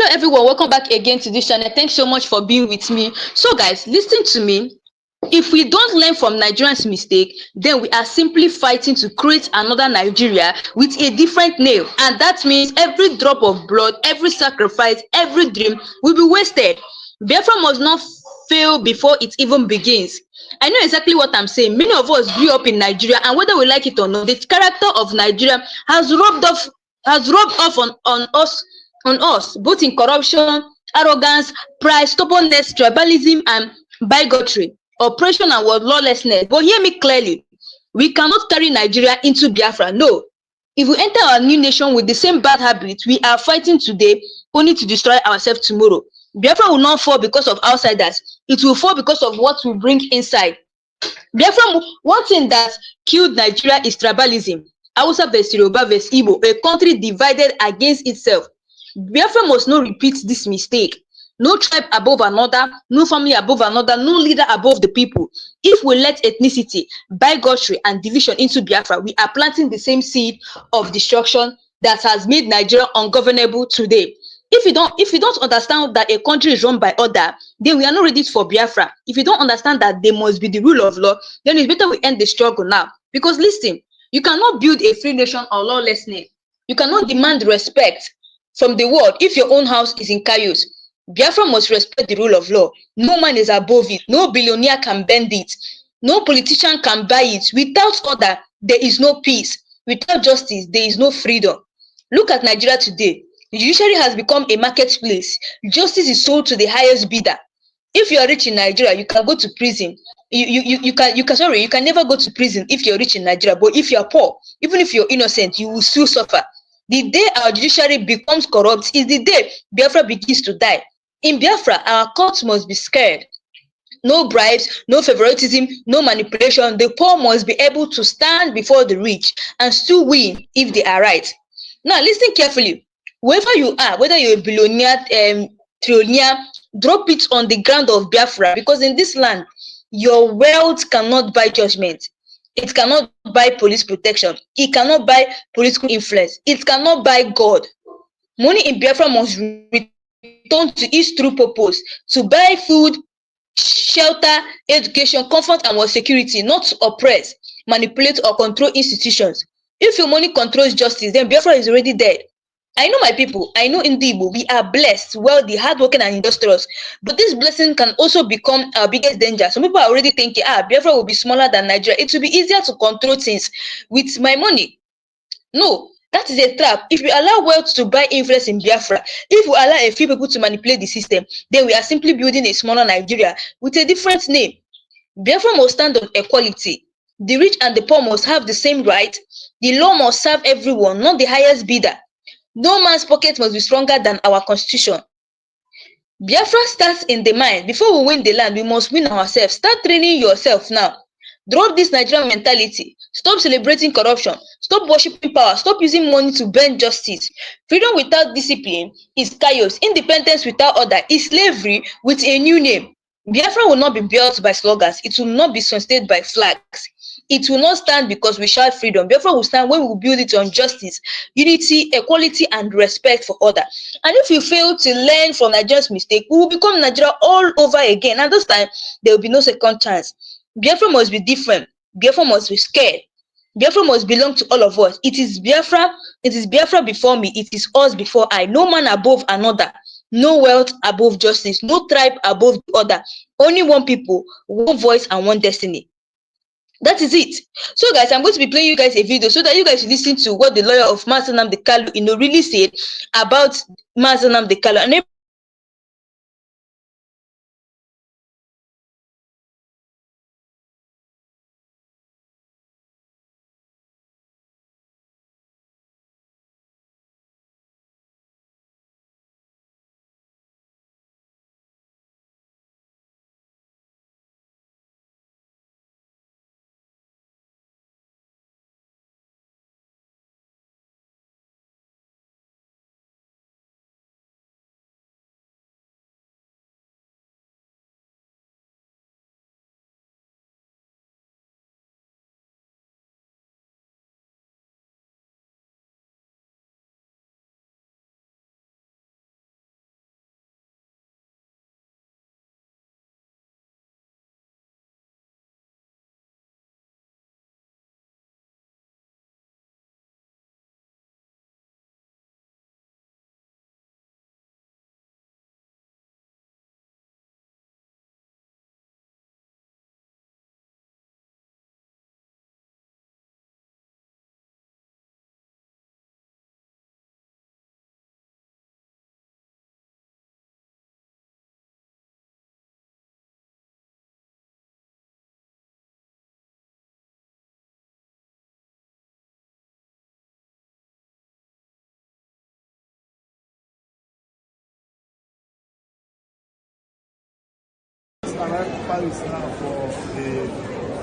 everyone, welcome back again to this channel. Thanks so much for being with me. So guys, listen to me. If we don't learn from Nigerians' mistake, then we are simply fighting to create another Nigeria with a different name. And that means every drop of blood, every sacrifice, every dream will be wasted. Biafra must not fail before it even begins. I know exactly what I'm saying. Many of us grew up in Nigeria, and whether we like it or not, the character of Nigeria has rubbed off on us, both in corruption, arrogance, pride, stubbornness, tribalism, and bigotry, oppression, and lawlessness. But hear me clearly, we cannot carry Nigeria into Biafra. No. If we enter our new nation with the same bad habits we are fighting today, only to destroy ourselves tomorrow. Biafra will not fall because of outsiders. It will fall because of what we bring inside. Therefore, one thing that killed Nigeria is tribalism. Hausa vs Yoruba vs Igbo, a country divided against itself. Biafra must not repeat this mistake. No tribe above another, no family above another, no leader above the people. If we let ethnicity, bigotry, and division into Biafra, we are planting the same seed of destruction that has made Nigeria ungovernable today. If you don't understand that a country is run by order, then we are not ready for Biafra. If you don't understand that there must be the rule of law, then it's better we end the struggle now. Because listen, you cannot build a free nation on lawlessness. You cannot demand respect from the world if your own house is in chaos. Biafra must respect the rule of law. No man is above it. No billionaire can bend it. No politician can buy it. Without order, there is no peace. Without justice, there is no freedom. Look at Nigeria today. The judiciary has become a marketplace. Justice is sold to the highest bidder. If you are rich in Nigeria, you can go to prison. You can never go to prison if you're rich in Nigeria. But if you're poor, even if you're innocent, you will still suffer. The day our judiciary becomes corrupt is the day Biafra begins to die. In Biafra, our courts must be scared. No bribes, no favoritism, no manipulation. The poor must be able to stand before the rich and still win if they are right. Now, listen carefully. Wherever you are, whether you're a billionaire, trillionaire, drop it on the ground of Biafra, because in this land, your wealth cannot buy judgment. It cannot buy police protection. It cannot buy political influence. It cannot buy God. Money in Biafra must return to its true purpose, to buy food, shelter, education, comfort, and security, not to oppress, manipulate, or control institutions. If your money controls justice, then Biafra is already dead. I know my people, I know in Igbo, we are blessed, wealthy, hardworking, and industrious. But this blessing can also become our biggest danger. Some people are already thinking, Biafra will be smaller than Nigeria. It will be easier to control things with my money. No, that is a trap. If we allow wealth to buy influence in Biafra, if we allow a few people to manipulate the system, then we are simply building a smaller Nigeria with a different name. Biafra must stand on equality. The rich and the poor must have the same right. The law must serve everyone, not the highest bidder. No man's pocket must be stronger than our constitution. Biafra starts in the mind. Before we win the land, we must win ourselves. Start training yourself now. Drop this Nigerian mentality. Stop celebrating corruption. Stop worshiping power. Stop using money to bend justice. Freedom without discipline is chaos. Independence without order is slavery with a new name. Biafra will not be built by slogans. It will not be sustained by flags. It will not stand because we shout freedom. Biafra will stand when we build it on justice, unity, equality, and respect for order. And if we fail to learn from Nigeria's mistake, we will become Nigeria all over again. And this time, there will be no second chance. Biafra must be different. Biafra must be scared. Biafra must belong to all of us. It is Biafra before me. It is us before I. No man above another. No wealth above justice. No tribe above the other. Only one people, one voice, and one destiny. That is it. So guys, I'm going to be playing you guys a video so that you guys listen to what the lawyer of Mazi Nnamdi Kanu, really said about Mazi Nnamdi Kanu. And arrived in Paris now for a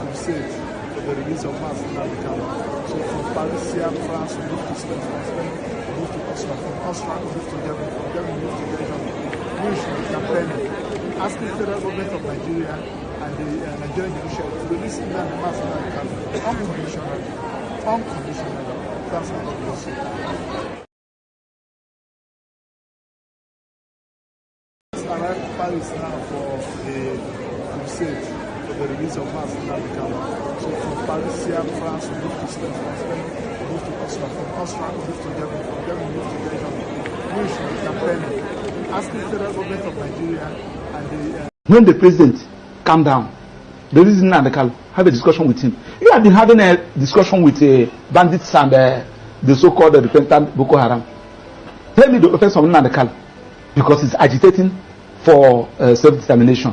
crusade for the release of Mazi Nnamdi Kanu. So from Paris here, France, we moved to Spain, from Spain, we moved to Austria, from Austria, we moved to Germany, from Germany, we moved to Belgium, campaigning, asking the federal government of Nigeria and the Nigerian judicial to release Mazi Nnamdi Kanu unconditionally. Unconditionally. That's what God bless you. Arrived in Paris now for a crusade for the release of Mazi Nnamdi Kanu. So from Paris here, France, we moved to Spain, from Spain, we moved to Austria, from Austria, we moved to Germany, from Germany, we moved to Belgium, campaigning, asking the federal government of Nigeria and the... When the president calmed down, the reason Nnamdi Kanu have a discussion with him. You have been having a discussion with bandits and the so-called repentant Boko Haram. Tell me the offense of Nnamdi Kanu, because he's agitating for self-determination,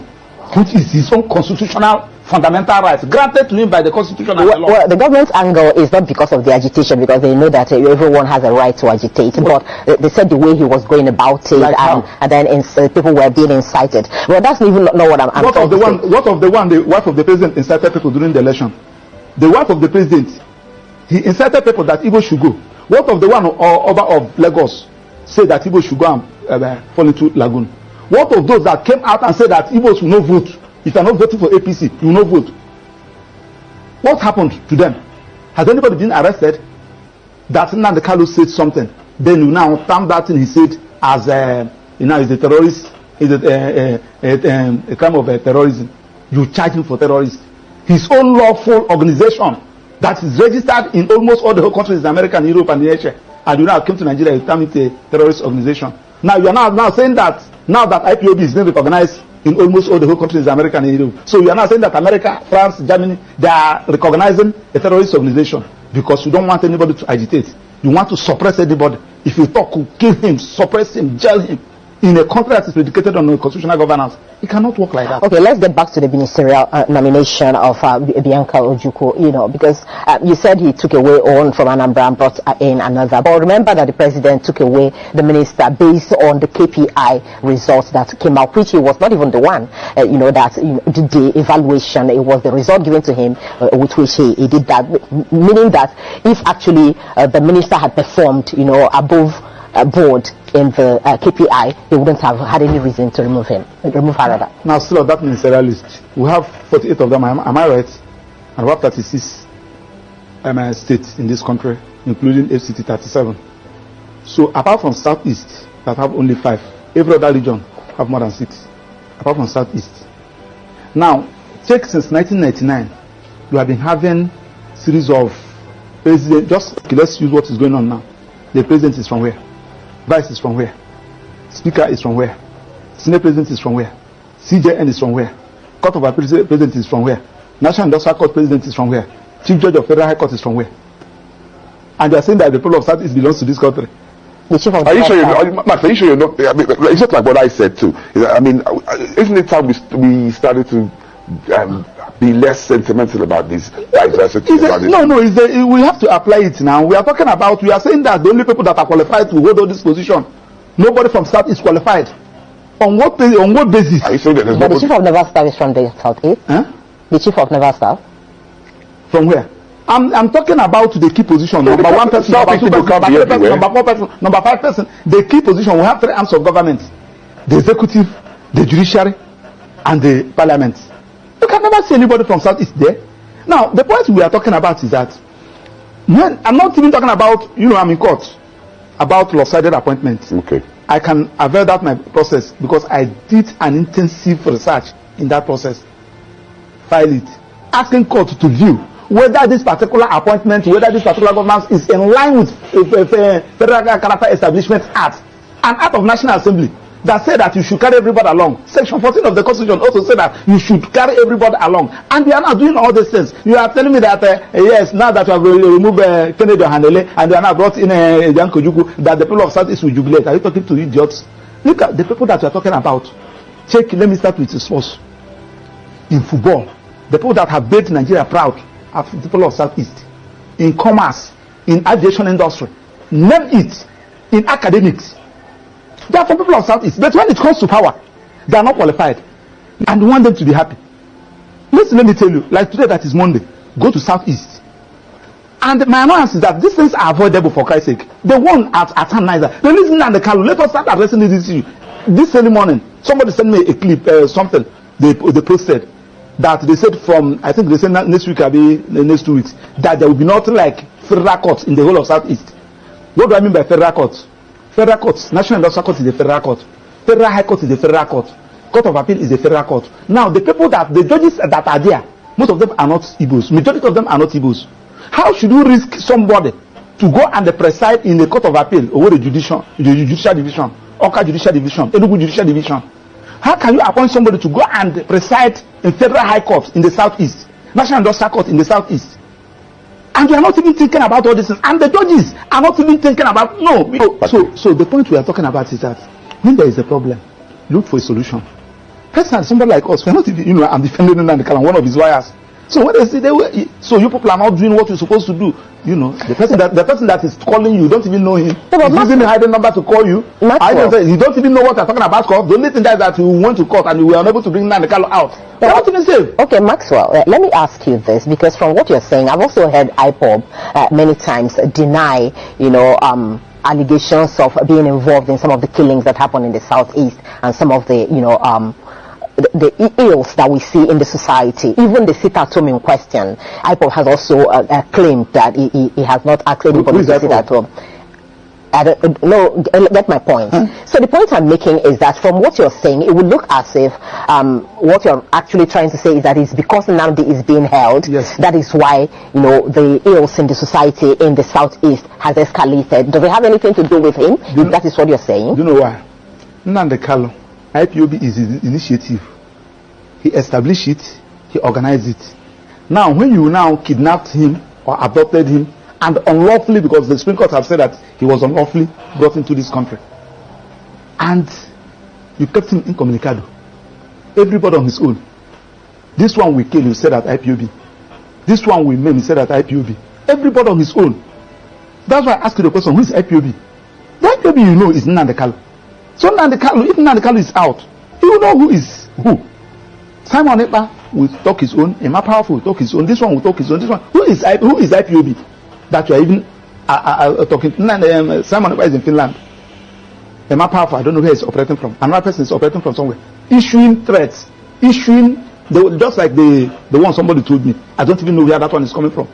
which is his own constitutional fundamental rights granted to him by the constitution and the law. Well, the government's angle is not because of the agitation, because they know that everyone has a right to agitate, but they said the way he was going about it, like and then people were being incited. Well, that's even not what I'm what of the wife of the president incited people during the election? The wife of the president, he incited people that Igbo should go. What of the one of Lagos said that Igbo should go and fall into lagoon? What of those that came out and said that Igbos will not vote? If you are not voting for APC, you will not vote. What happened to them? Has anybody been arrested? That Nnamdi Kanu said something, then you now term that thing he said as is a terrorist, is a crime of terrorism. You charge him for terrorism. His own lawful organization that is registered in almost all the whole countries in America and Europe and Asia, and you now came to Nigeria, you term it a terrorist organization. Now you are now saying that now that IPOB is being recognized in almost all the whole countries in America and Europe, so you are now saying that America, France, Germany, they are recognizing a terrorist organization because you don't want anybody to agitate. You want to suppress anybody. If you talk, kill him, suppress him, jail him. In a country that is predicated on constitutional governance, it cannot work like that. Okay, let's get back to the ministerial nomination of Bianca Ojukwu, because you said he took away one from Anambra and brought in another. But remember that the president took away the minister based on the KPI results that came out, which he was not even the one, that did the evaluation. It was the result given to him with which he did that, meaning that if actually the minister had performed, above board in the KPI, they wouldn't have had any reason to remove her rather. Now, still on that ministerial list, we have 48 of them, am I right? And we have 36 states in this country, including FCT 37. So, apart from Southeast, that have only 5, every other region have more than 6, apart from Southeast. Now, check since 1999, we have been having series of presidents. Let's use what is going on now. The president is from where? Vice is from where? Speaker is from where? Senate President is from where? CJN is from where? Court of Appeal President is from where? National Industrial Court President is from where? Chief Judge of Federal High Court is from where? And they are saying that the people of Southeast belongs to this country. Are you sure Max, are you sure you're not? I mean, it's just like what I said too. I mean, isn't it time we started to be less sentimental about this diversity? We have to apply it now. We are saying that the only people that are qualified to hold this position, nobody from South is qualified. On what basis? Are you saying that there's the chief of naval staff is from the Southeast? Huh? The chief of naval staff? From where? I'm talking about the key position. Number 1 person, number 2 person, number 3 person, number 4 person, number 5 person. The key position, we have 3 arms of government: the executive, the judiciary, and the parliament. You can never see anybody from Southeast there. Now, the point we are talking about is that when I'm not even talking about, I'm in court about lopsided appointments. Okay. I can avail that my process because I did an intensive research in that process. File it, asking court to view whether this particular appointment, whether this particular governance is in line with Federal Character Establishment Act, an act of National Assembly that said that you should carry everybody along. Section 14 of the Constitution also said that you should carry everybody along. And they are not doing all these things. You are telling me that, yes, now that you have removed Kennedy Ohanele and you are now brought in Bianca Ojukwu, that the people of Southeast will jubilate. Are you talking to idiots? Look at the people that you are talking about. Let me start with the source. In football, the people that have made Nigeria proud are the people of Southeast. In commerce, in aviation industry, name it. In academics, they are from people of Southeast. But when it comes to power, they are not qualified. and you want them to be happy. Listen, let me tell you, like today that is Monday, go to Southeast. And my annoyance is that these things are avoidable for Christ's sake. The one at Niger, the listening and the Kalu, let us start addressing this issue. This early morning, somebody sent me a clip, something they posted, that they said from, I think they said next week, the next 2 weeks, that there will be nothing like federal courts in the whole of Southeast. What do I mean by federal courts? Federal courts, National Industrial Court is a federal court. Federal High Court is a federal court. Court of Appeal is a federal court. Now, the judges that are there, most of them are not Igbos. Majority of them are not Igbos. How should you risk somebody to go and preside in the Court of Appeal or the judicial division, Oka Judicial Division, Enugu Judicial Division? How can you appoint somebody to go and preside in Federal High Court in the Southeast, National Industrial Court in the Southeast? And you are not even thinking about all this, and the judges are not even thinking about So the point we are talking about is that when there is a problem, look for a solution. Personally, somebody like us, we are not even, I'm defending Nnamdi Kanu, one of his lawyers. So when they say so you people are not doing what you're supposed to do, the person that is calling you, don't even know him. He's using a hidden number to call you. You don't even know what they're talking about. The only thing that you want to court and you were unable to bring Nnamdi Kanu out. They're not even safe. Okay, Maxwell, let me ask you this, because from what you're saying, I've also heard IPOB many times deny, allegations of being involved in some of the killings that happen in the Southeast and some of the, the ills that we see in the society. Even the sit-at-home in question, IPOB has also claimed that he has not asked anybody to sit at home. I don't know, get my point. So the point I'm making is that from what you're saying, it would look as if what you're actually trying to say is that it's because Nnamdi is being held, yes, that is why the ills in the society in the Southeast has escalated. Does it have anything to do with him? That is what you're saying. Do you know why? Nnamdi Kanu, IPOB is his initiative. He established it, he organized it. Now, when you now kidnapped him or adopted him, and unlawfully, because the Supreme Court have said that he was unlawfully brought into this country, and you kept him incommunicado, everybody on his own. This one we kill, you said at IPOB. This one we maim, you said at IPOB. Everybody on his own. That's why I asked you the question, who is IPOB? The IPOB is Nnamdi Kanu. So Nnamdi Kanu, if Nnamdi Kanu is out, he will know who is who. Simon Ekpa will talk his own, Emma Powerful will talk his own, this one will talk his own, this one. Who is IPOB? That you are even talking. Simon Ekpa is in Finland. Emma Powerful, I don't know where he's operating from. Another person is operating from somewhere. Issuing threats. Just like the one somebody told me. I don't even know where that one is coming from.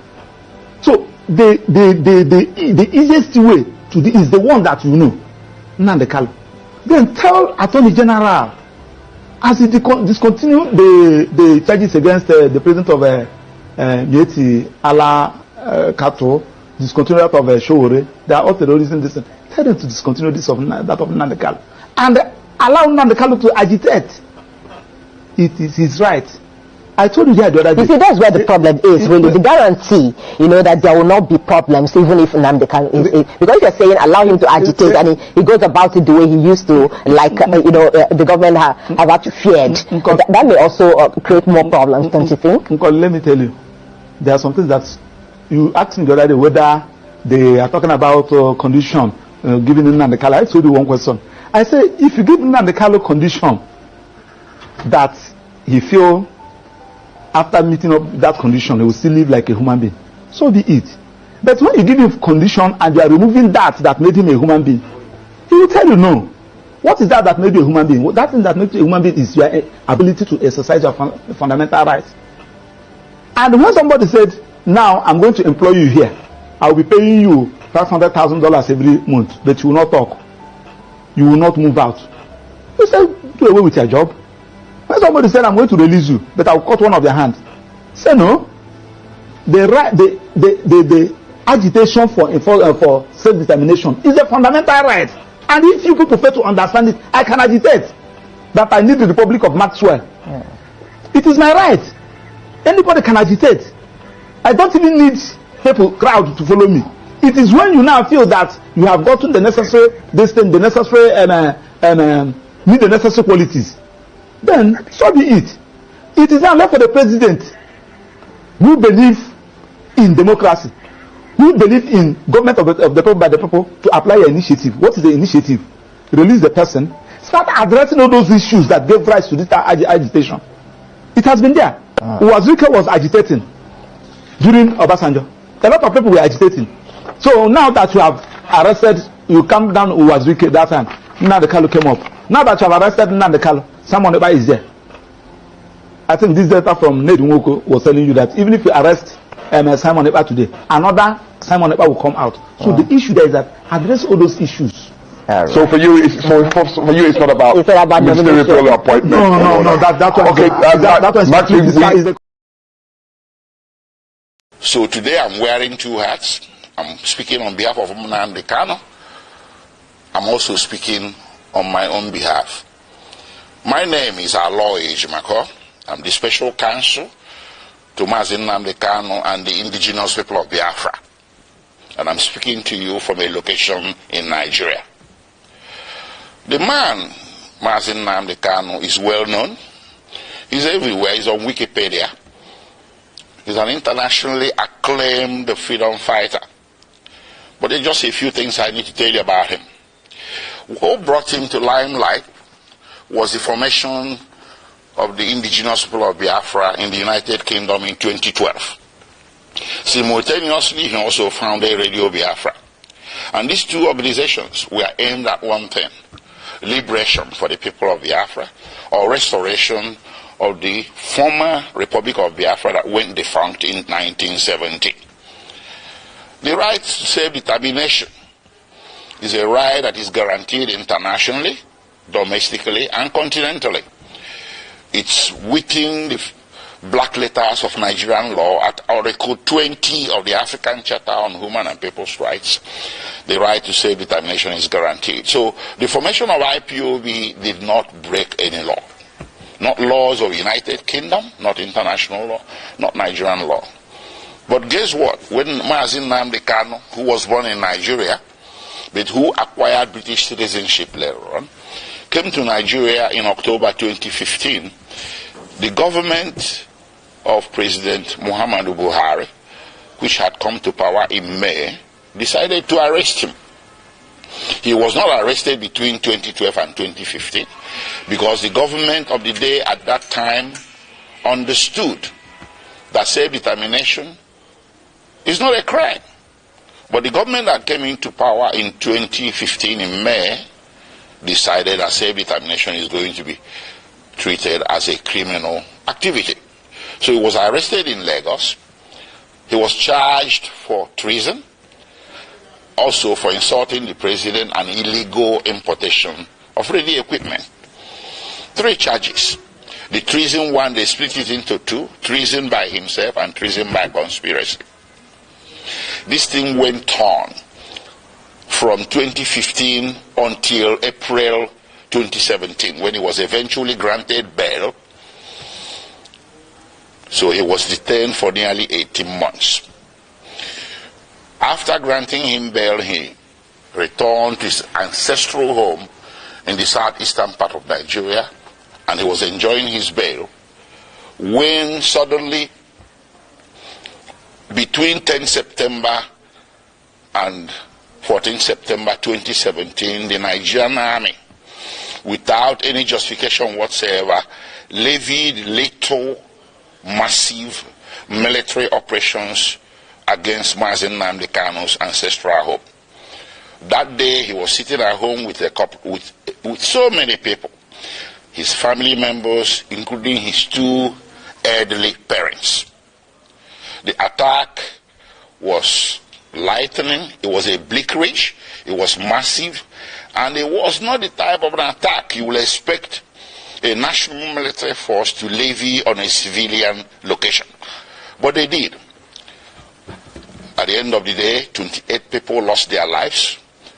So the easiest way to do is the one that you know. Nnamdi Kanu. Then tell Attorney General, as he discontinue the charges against the president of Mieti Ala Kato, discontinue that of Showore, they are all terrorism. Tell them to discontinue that of Nnamdi Kanu, and allow Nnamdi Kanu to agitate. It is his right. I told you here the other day. You see, that's where the problem is, really. The guarantee, that there will not be problems, even if Nnamdi Kanu is, because you're saying allow him to agitate, and he goes about it the way he used to, like, the government have actually feared. That may also create more problems, don't you think? Let me tell you, there are some things that you asked me the other day whether they are talking about condition given Nnamdi Kanu. I told you one question. I say, if you give Nnamdi Kanu condition that he feel after meeting up that condition, he will still live like a human being, so be it. But when you give him condition and you are removing that made him a human being, he will tell you no. What is that made you a human being? That thing that makes you a human being is your ability to exercise your fundamental rights. And when somebody said, now I'm going to employ you here, I will be paying you $500,000 every month, but you will not talk, you will not move out, you say, do away with your job. When somebody said, I'm going to release you, but I'll cut one of your hands, say no. The agitation for self-determination is a fundamental right. And if you people fail to understand it, I can agitate that I need the Republic of Maxwell. It is my right. Anybody can agitate. I don't even need crowd to follow me. It is when you now feel that you have gotten the necessary need the necessary qualities, then so be it. It is now left for the president, who believe in democracy, who believe in government of the people by the people, to apply your initiative. What is the initiative? Release the person, start addressing all those issues that gave rise to this agitation. It has been there. Uwazirike was agitating during Obasanjo. A lot of people were agitating. So now that you have arrested, you come down Uwazirike that time, Nnamdi Kanu came up. Now that you have arrested Nnamdi Kanu, Simon Ekpa is there. I think this data from Ned Nwoko was telling you that even if you arrest Simon Ekpa today, another Simon Ekpa will come out. So the issue there is that address all those issues. Right. So for you, it's not about ministerial appointment. No. That one. Okay, that one. So today I'm wearing two hats. I'm speaking on behalf of Nnamdi Kanu. I'm also speaking on my own behalf. My name is Aloy Ejimako. I'm the special counsel to Mazi Nnamdi Kanu and the indigenous people of Biafra. And I'm speaking to you from a location in Nigeria. The man, Mazi Nnamdi Kanu, is well known. He's everywhere. He's on Wikipedia. He's an internationally acclaimed freedom fighter. But there's just a few things I need to tell you about him. What brought him to limelight was the formation of the indigenous people of Biafra in the United Kingdom in 2012. Simultaneously, he also founded Radio Biafra. And these two organizations were aimed at one thing: liberation for the people of Biafra, or restoration of the former Republic of Biafra that went defunct in 1970. The right to self-determination is a right that is guaranteed internationally, domestically, and continentally. It's within the black letters of Nigerian law at Article 20 of the African Charter on Human and People's Rights. The right to self-determination is guaranteed. So the formation of IPOB did not break any law. Not laws of United Kingdom, not international law, not Nigerian law. But guess what? When Mazi Nnamdi Kanu, who was born in Nigeria, but who acquired British citizenship later on, came to Nigeria in October 2015, the government of President Muhammadu Buhari, which had come to power in May, decided to arrest him. He was not arrested between 2012 and 2015 because the government of the day at that time understood that self-determination is not a crime. But the government that came into power in 2015 in May decided that self-determination is going to be treated as a criminal activity. So he was arrested in Lagos. He was charged for treason, also for insulting the president and illegal importation of radio equipment. 3 charges. The treason one, they split it into 2, treason by himself and treason by conspiracy. This thing went on from 2015 until April 2017, when he was eventually granted bail. So he was detained for nearly 18 months. After granting him bail, he returned to his ancestral home in the southeastern part of Nigeria, and he was enjoying his bail when suddenly, between 10 September and 14 September 2017, the Nigerian army, without any justification whatsoever, levied lethal, massive military operations against Mazi Nnamdi Kanu's ancestral home. That day, he was sitting at home with so many people, his family members, including his 2 elderly parents. The attack was lightning, it was a bleakridge, it was massive, and it was not the type of an attack you will expect a national military force to levy on a civilian location. But they did. At the end of the day, 28 people lost their lives.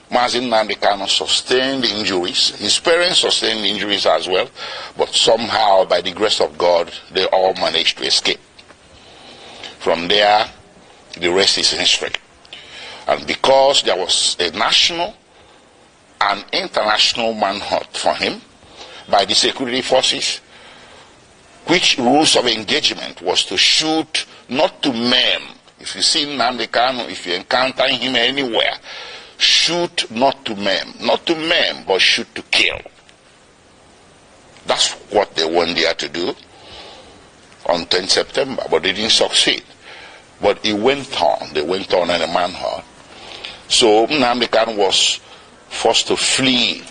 Mazi Nnamdi Kanu sustained injuries. His parents sustained injuries as well, but somehow, by the grace of God, they all managed to escape. From there, the rest is history. And because there was a national and international manhunt for him by the security forces, which rules of engagement was to shoot, not to maim. If you see Nnamdi Kanu, if you encounter him anywhere, shoot not to maim. Not to maim, but shoot to kill. That's what they went there to do on 10 September, but they didn't succeed. But it went on. They went on in a manhunt. So Nnamdi Kanu was forced to flee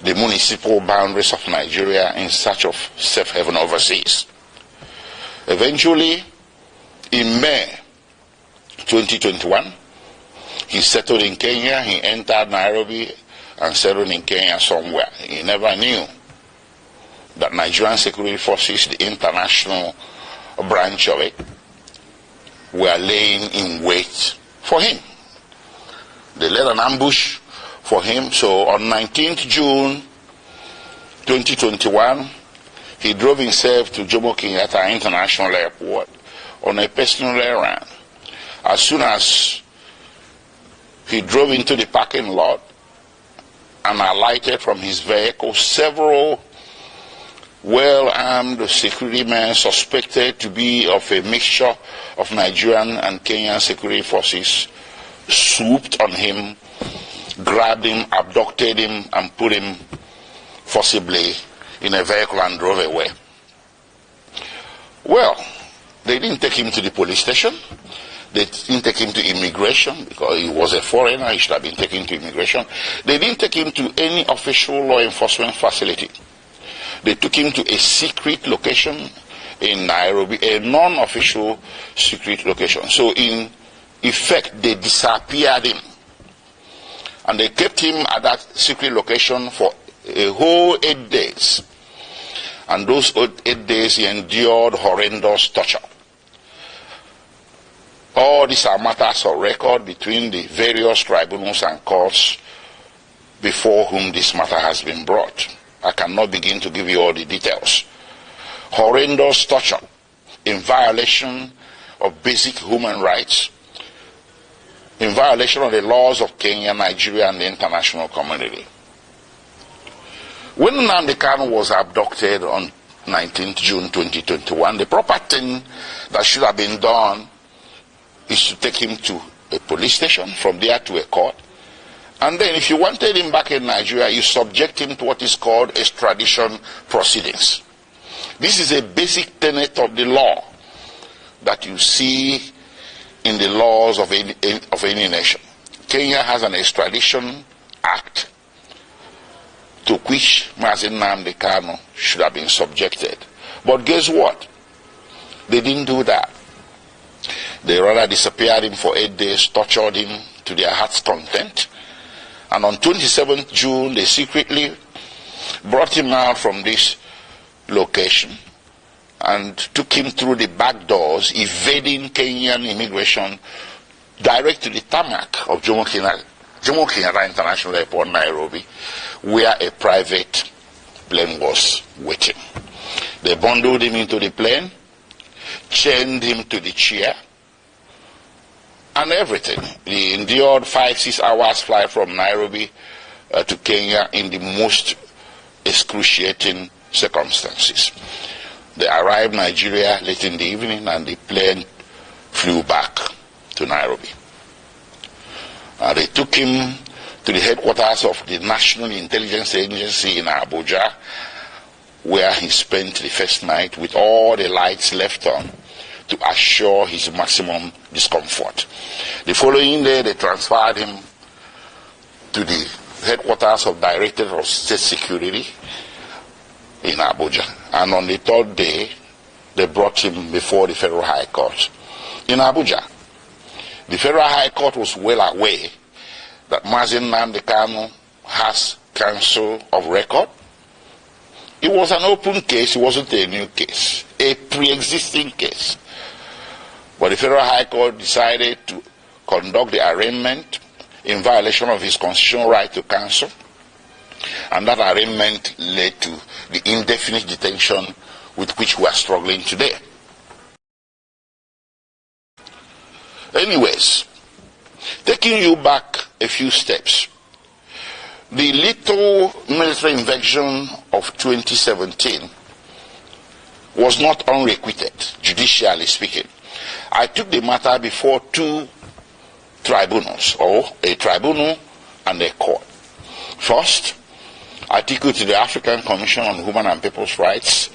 the municipal boundaries of Nigeria in search of safe haven overseas. Eventually, in May 2021, he settled in Kenya. He entered Nairobi and settled in Kenya somewhere. He never knew that Nigerian security forces, the international branch of it, were laying in wait for him. They led an ambush for him. So on 19th June 2021, he drove himself to Jomo Kenyatta International Airport on a personal errand. As soon as he drove into the parking lot and alighted from his vehicle, several well-armed security men suspected to be of a mixture of Nigerian and Kenyan security forces swooped on him, grabbed him, abducted him, and put him forcibly in a vehicle and drove away. Well, they didn't take him to the police station. They didn't take him to immigration because he was a foreigner. He should have been taken to immigration. They didn't take him to any official law enforcement facility. They took him to a secret location in Nairobi, a non-official secret location. So in effect, they disappeared him. And they kept him at that secret location for a whole 8 days. And those 8 days he endured horrendous torture. All these are matters of record between the various tribunals and courts before whom this matter has been brought. I cannot begin to give you all the details. Horrendous torture in violation of basic human rights, in violation of the laws of Kenya, Nigeria, and the international community. When Nnamdi Kanu was abducted on 19th June 2021, the proper thing that should have been done is to take him to a police station, from there to a court. And then if you wanted him back in Nigeria, you subject him to what is called extradition proceedings. This is a basic tenet of the law that you see in the laws of any nation. Kenya has an extradition act to which Mazi Nnamdi Kanu should have been subjected. But guess what? They didn't do that. They rather disappeared him for 8 days, tortured him to their heart's content. And on 27th June, they secretly brought him out from this location and took him through the back doors, evading Kenyan immigration, direct to the tarmac of Jomo Kenyatta International Airport, Nairobi, where a private plane was waiting. They bundled him into the plane, chained him to the chair, and everything. He endured 5-6 hours flight from Nairobi to Kenya in the most excruciating circumstances. They arrived in Nigeria late in the evening and the plane flew back to Nairobi. They took him to the headquarters of the National Intelligence Agency in Abuja, where he spent the first night with all the lights left on to assure his maximum discomfort. The following day, they transferred him to the headquarters of Directorate of State Security in Abuja. And on the third day, they brought him before the Federal High Court in Abuja. The Federal High Court was well aware that Mazi Nnamdi Kanu has counsel of record. It was an open case, it wasn't a new case, a pre-existing case. But the Federal High Court decided to conduct the arraignment in violation of his constitutional right to counsel, and that arraignment led to the indefinite detention with which we are struggling today. Anyways, taking you back a few steps, the little military invasion of 2017 was not unrequited, judicially speaking. I took the matter before two tribunals, or a tribunal and a court. First, article to the African Commission on Human and People's Rights,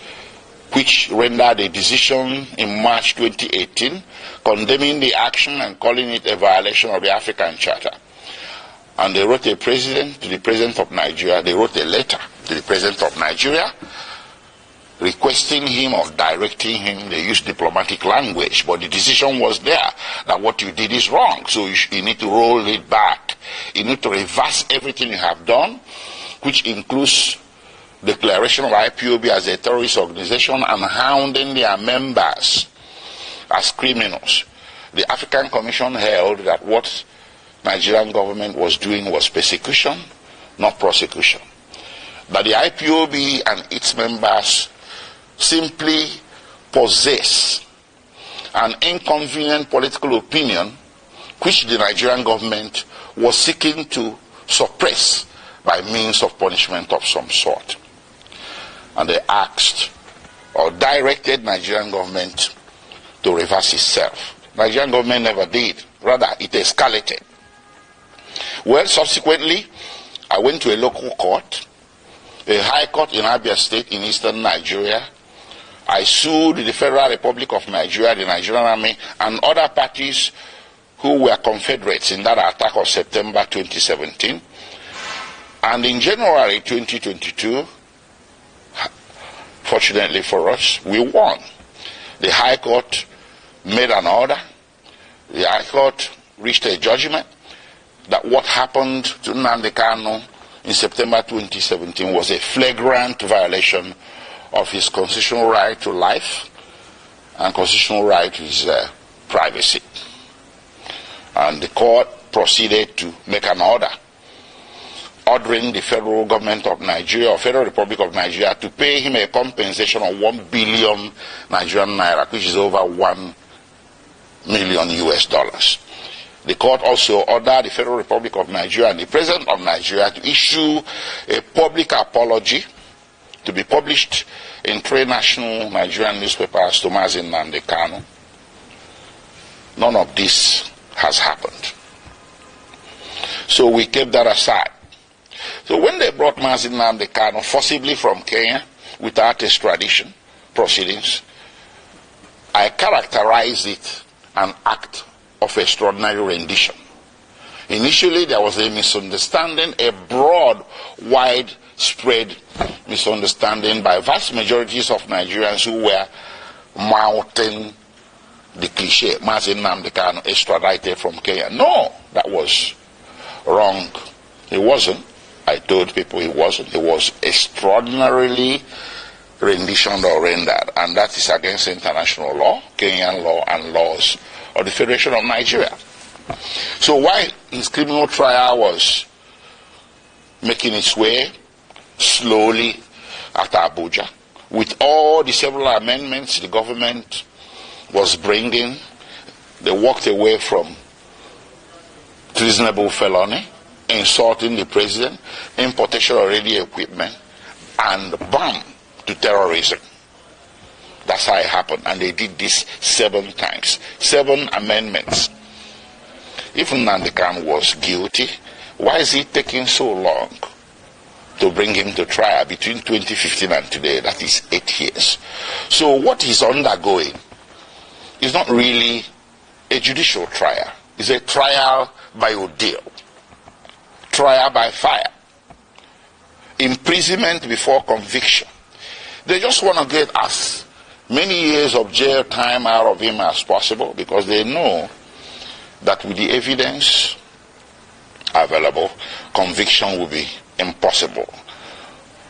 which rendered a decision in March 2018 condemning the action and calling it a violation of the African Charter. And they wrote to the President of Nigeria, they wrote a letter to the President of Nigeria requesting him or directing him. They used diplomatic language, but the decision was there that what you did is wrong, so you need to roll it back. You need to reverse everything you have done, which includes declaration of IPOB as a terrorist organization and hounding their members as criminals. The African Commission held that what Nigerian government was doing was persecution, not prosecution. That the IPOB and its members simply possess an inconvenient political opinion which the Nigerian government was seeking to suppress by means of punishment of some sort. And they asked or directed Nigerian government to reverse itself. Nigerian government never did. Rather, it escalated. Well, subsequently, I went to a local court, a high court in Abia State in eastern Nigeria. I sued the Federal Republic of Nigeria, the Nigerian Army, and other parties who were confederates in that attack of September 2017. And in January 2022, fortunately for us, we won. The High Court made an order. The High Court reached a judgment that what happened to Nnamdi Kanu in September 2017 was a flagrant violation of his constitutional right to life and constitutional right to his privacy. And the court proceeded to make an order ordering the federal government of Nigeria or Federal Republic of Nigeria to pay him a compensation of 1 billion Nigerian naira, which is over $1 million US. The court also ordered the Federal Republic of Nigeria and the President of Nigeria to issue a public apology to be published in 3 national Nigerian newspapers to Mazi Nnamdi Kanu. None of this has happened. So we kept that aside. So when they brought Mazi Nnamdi Kanu forcibly from Kenya without extradition proceedings, I characterized it an act of extraordinary rendition. Initially, there was a misunderstanding, a broad, widespread misunderstanding by vast majorities of Nigerians who were mouthing the cliche, Mazi Nnamdi Kanu extradited from Kenya. No, that was wrong. He wasn't. I told people he wasn't. He was extraordinarily renditioned or rendered, and that is against international law, Kenyan law, and laws of the Federation of Nigeria. So while his criminal trial was making its way slowly at Abuja, with all the several amendments the government was bringing, they walked away from treasonable felony, insulting the president, importation of radio equipment, and bam, to terrorism. That's how it happened. And they did this 7 times. 7 amendments. If Nnamdi Kanu was guilty, why is it taking so long to bring him to trial between 2015 and today? That is 8 years. So what he's undergoing is not really a judicial trial. It's a trial by ordeal. Trial by fire. Imprisonment before conviction. They just want to get as many years of jail time out of him as possible, because they know that with the evidence available, conviction will be impossible.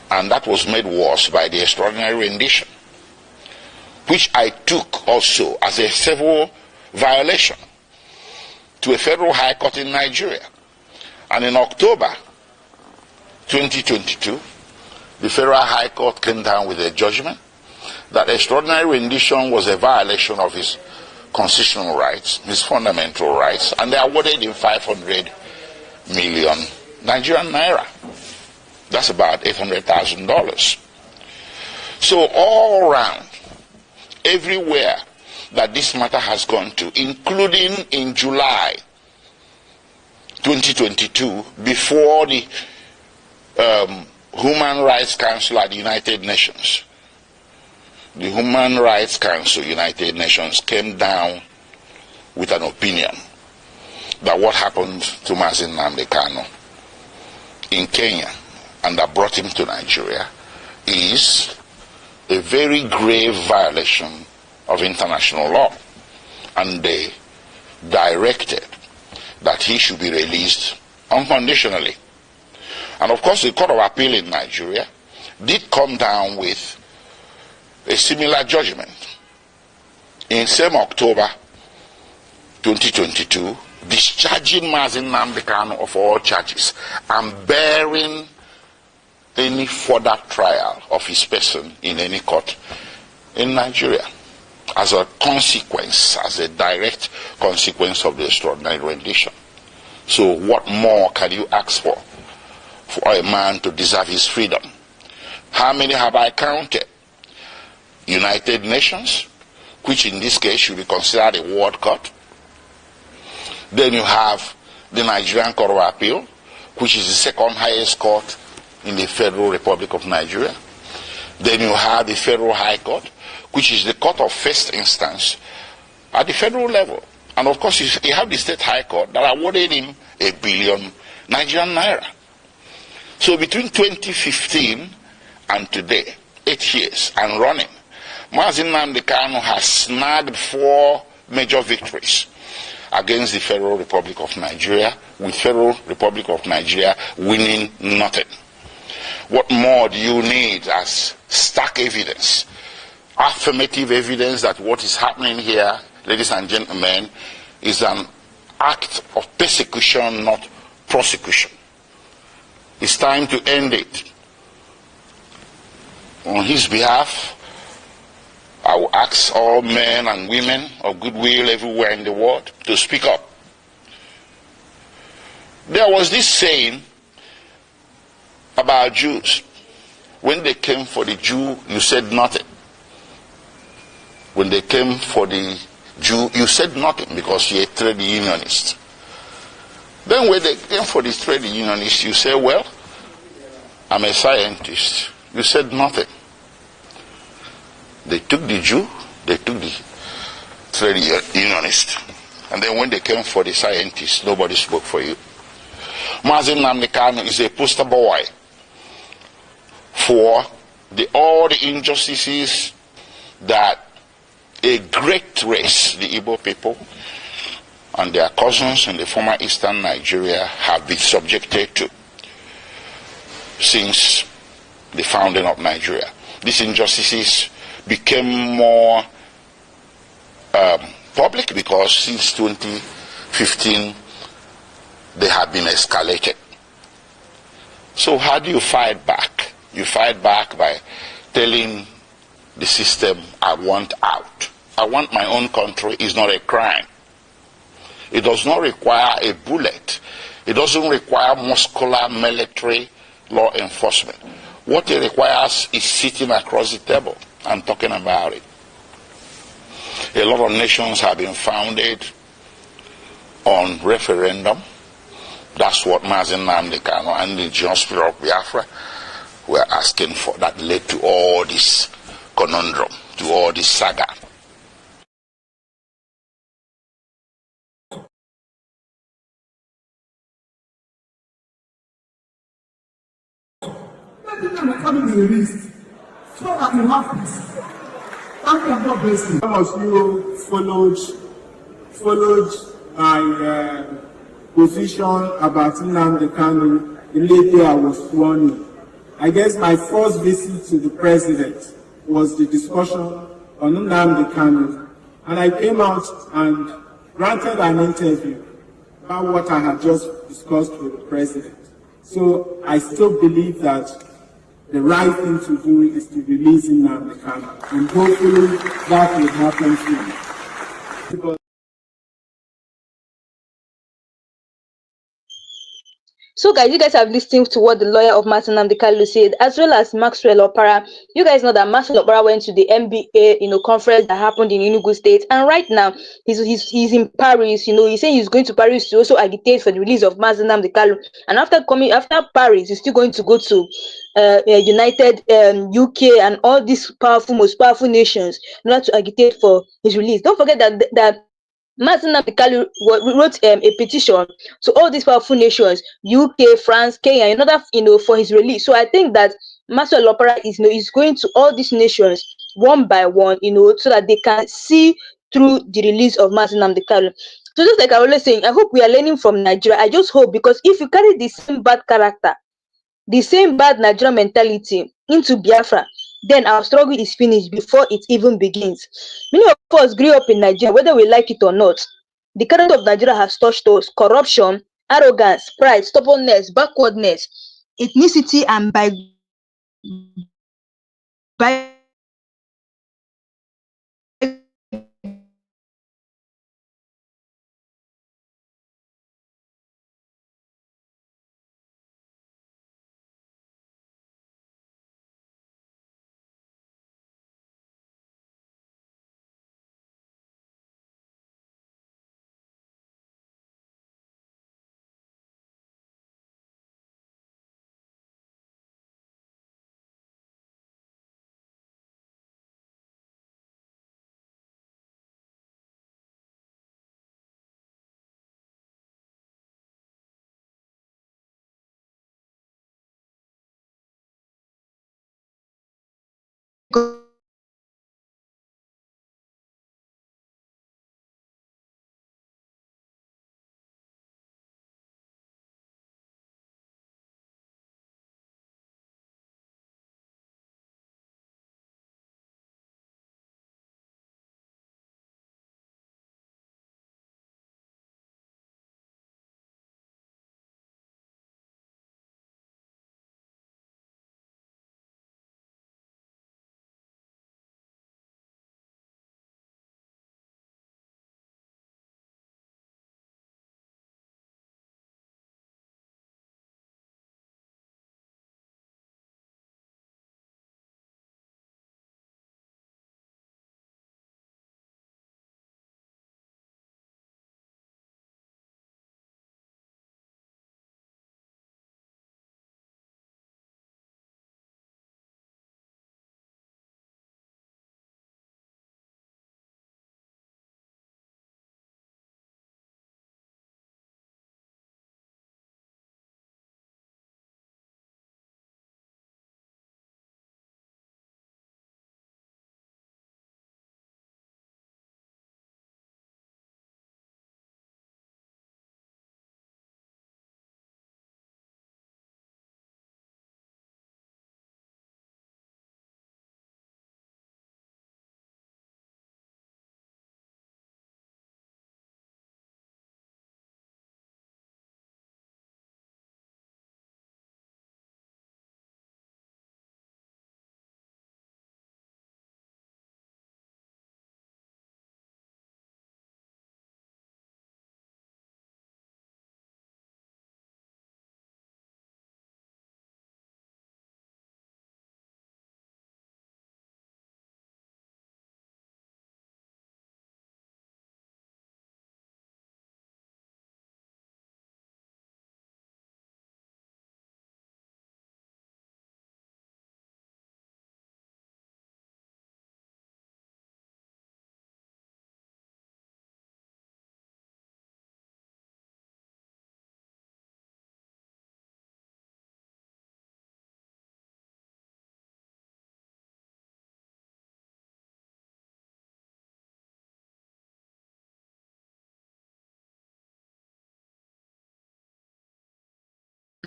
And that was made worse by the extraordinary rendition, which I took also as a civil violation to a federal high court in Nigeria. And in October 2022, the Federal High Court came down with a judgment that extraordinary rendition was a violation of his constitutional rights, his fundamental rights, and they awarded him 500 million Nigerian naira. That's about $800,000. So all around, everywhere that this matter has gone to, including in July 2022, before the Human Rights Council at the United Nations, the Human Rights Council, United Nations, came down with an opinion that what happened to Mazi Nnamdi Kanu in Kenya and that brought him to Nigeria is a very grave violation of international law. And they directed that he should be released unconditionally. And of course, the Court of Appeal in Nigeria did come down with a similar judgment. In same October 2022, discharging Mazi Nnamdi Kanu of all charges and bearing any further trial of his person in any court in Nigeria as a consequence, as a direct consequence of the extraordinary rendition. So what more can you ask for a man to deserve his freedom? How many have I counted? United Nations, which in this case should be considered a world court. Then you have the Nigerian Court of Appeal, which is the second highest court in the Federal Republic of Nigeria. Then you have the Federal High Court, which is the court of first instance at the federal level. And of course, you have the State High Court that awarded him 1 billion Nigerian naira. So between 2015 and today, 8 years and running, Mazi Nnamdi Kanu has snagged 4 major victories against the Federal Republic of Nigeria, with Federal Republic of Nigeria winning nothing. What more do you need as stark evidence, affirmative evidence that what is happening here, ladies and gentlemen, is an act of persecution, not prosecution? It's time to end it. On his behalf, I will ask all men and women of goodwill everywhere in the world to speak up. There was this saying about Jews. When they came for the Jew, you said nothing. When they came for the Jew, you said nothing because you're a trade unionist. Then when they came for the trade unionist, you said, well, I'm a scientist. You said nothing. They took the Jew, they took the trade unionist, and then when they came for the scientists, nobody spoke for you. Mazi Nnamdi Kanu is a poster boy for all the injustices that a great race, the Igbo people, and their cousins in the former eastern Nigeria have been subjected to since the founding of Nigeria. These injustices became more public because since 2015 they have been escalated. So how do you fight back? You fight back by telling the system, I want out. I want my own country is not a crime. It does not require a bullet. It doesn't require muscular military law enforcement. What it requires is sitting across the table and talking about it. A lot of nations have been founded on referendum. That's what Mazi Nnamdi Kanu and the indigenous people of Biafra were asking for. That led to all this conundrum, to all this saga. Coming to the list so that you have peace. Thank you, God bless you. Some of you followed my position about Nnamdi Kanu immediately I was sworn in. I guess my first visit to the president was the discussion on Nnamdi Kanu, and I came out and granted an interview about what I had just discussed with the president. So I still believe that the right thing to do is to release Nnamdi Kanu, and hopefully that will happen soon. Because So, guys, you guys have listened to what the lawyer of Mazi Nnamdi Kanu said, as well as Maxwell Opara. You guys know that Maxwell Opara went to the MBA, conference that happened in Enugu State, and right now he's in Paris. He's saying he's going to Paris to also agitate for the release of Mazi Nnamdi Kanu. And after Paris, he's still going to go to United UK and all these most powerful nations in order to agitate for his release. Don't forget that Mazi Nnamdi Kanu wrote a petition to all these powerful nations, UK, France, Kenya, in order, for his release. So I think that Maxwell Opera is going to all these nations one by one, so that they can see through the release of Mazi Nnamdi Kanu. So just like I was saying, I hope we are learning from Nigeria. I just hope, because if you carry the same bad character, the same bad Nigerian mentality into Biafra, then our struggle is finished before it even begins. Many of us grew up in Nigeria, whether we like it or not. The character of Nigeria has touched us: corruption, arrogance, pride, stubbornness, backwardness, ethnicity, and by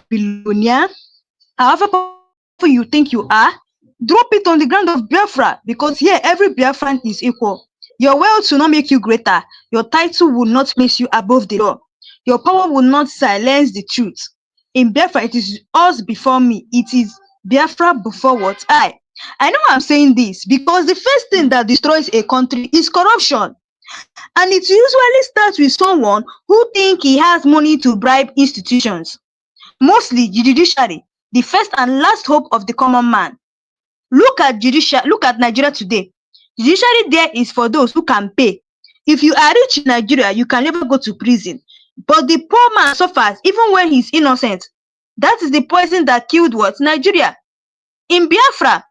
billionaire, however powerful you think you are, drop it on the ground of Biafra, because here every Biafran is equal. Your wealth will not make you greater. Your title will not place you above the law. Your power will not silence the truth. In Biafra, it is us before me. It is Biafra before what? I know I'm saying this because the first thing that destroys a country is corruption. And it usually starts with someone who thinks he has money to bribe institutions. mostly the judiciary, the first and last hope of the common man. Look at Nigeria today. Judiciary there is for those who can pay. If you are rich in Nigeria, you can never go to prison. But the poor man suffers even when he's innocent. That is the poison that killed what? Nigeria. In Biafra,